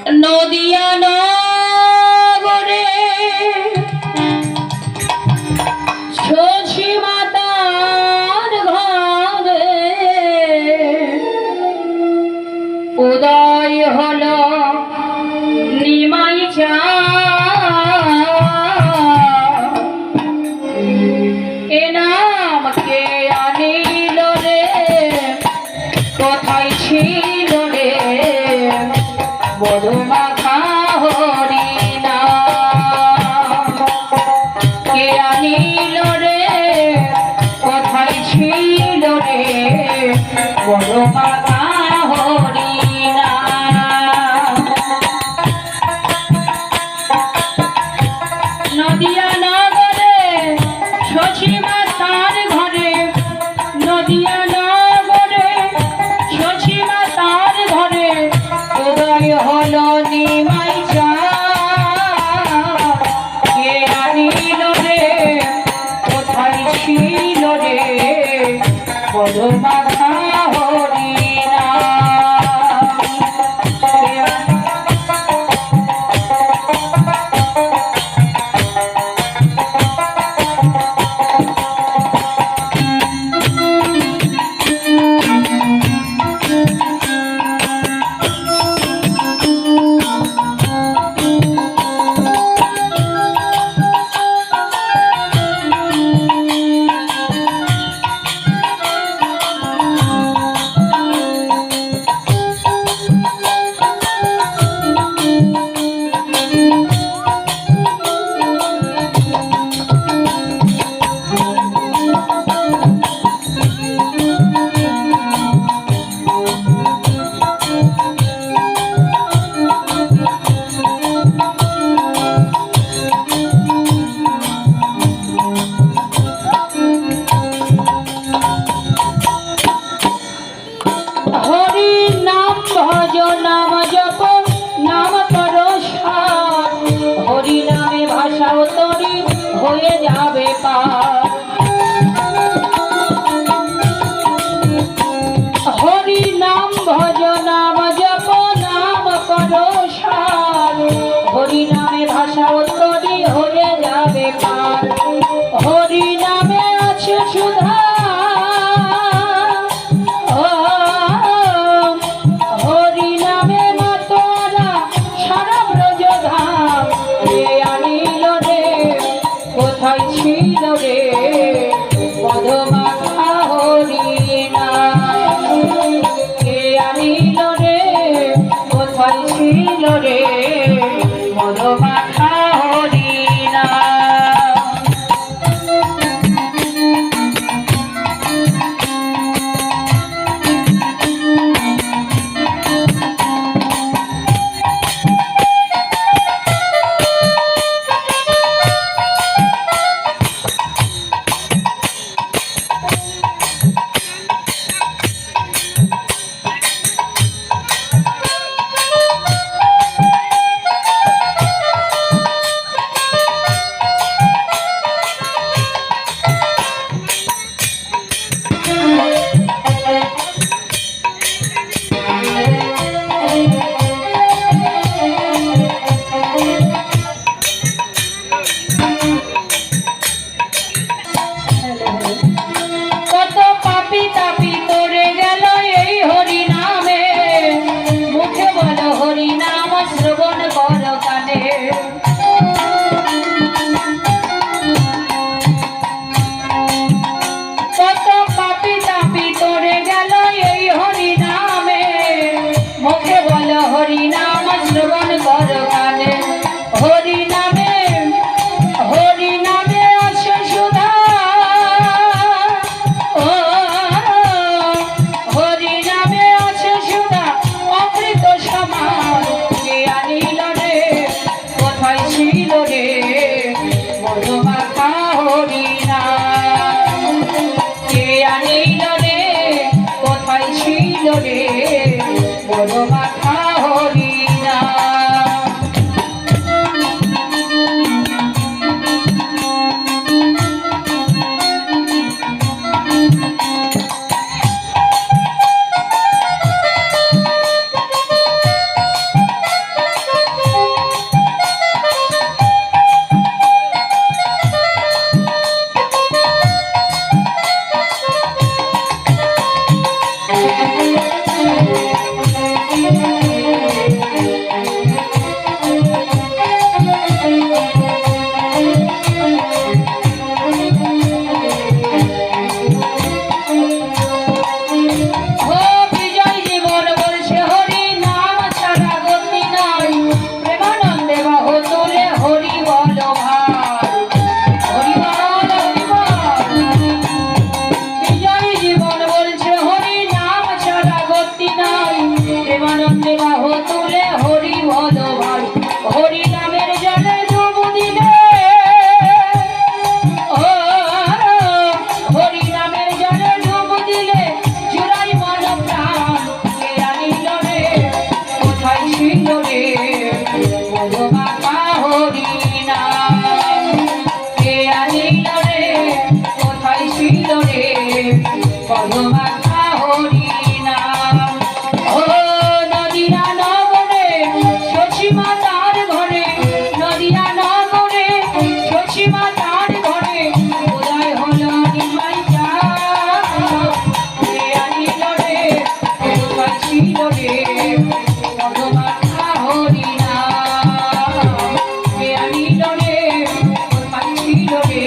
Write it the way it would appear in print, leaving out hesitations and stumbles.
নদিয়া নগরে শশী মাতার ঘরে উদয় হলো নিমাই চাঁদ। এ নাম কে আনিল রে, কোথায় ছিল রে মধুমাখা হরিনাম। কে আনিল রে, কোথায় ছিল রে মধুমাখা হরিনাম। নদিয়া নগরে শশী মাতার ঘরে, নদিয়া নগরে শশী মাতার ঘরে উদয় হলো নিমাই চাঁদ। কে আনিল রে, কোথায় ছিল রে মধুমাখা হরিনাম। ভজ নাম জপ নাম কর সার, হরি নামে ভাষাও তরি হয়ে যাবে পার। হরি নাম ভজ নাম জপ নাম কর সার, হরি নামে ভাষাও তরি হয়ে যাবে পার। হরি নামে আছে সুধা, কোথায় ছিল রে মধুমাখা হরিনাম। কে আনিল রে, কোথায় ছিল রে মধুমাখা হরিনাম। হরিনাম শ্রবণ কর কানে, হরিনামে হরিনামে আছে সুধা, ও হরিনামে আছে সুধা অমৃত সমান। কে আনিল পদ ভাই হরি নামের জলে ডুব দিলে হরি নামের জলে ডুব দিলে চুরাই মন প্রাণ কে আনিল রে কোথায় ছিল রে মধুমাখা হরি নাম কে আনিল রে কোথায় ছিল রে মধুমাখা হরি নাম ও নদিয়া নগরে শশী মাতার ঘরে নদিয়া নগরে শশী মাতার ঘরে উদয় হলো নিমাই কে আনিল রে কোথায় ছিল রে মধুমাখা হরি নাম কে আনিল রে কোথায় ছিল রে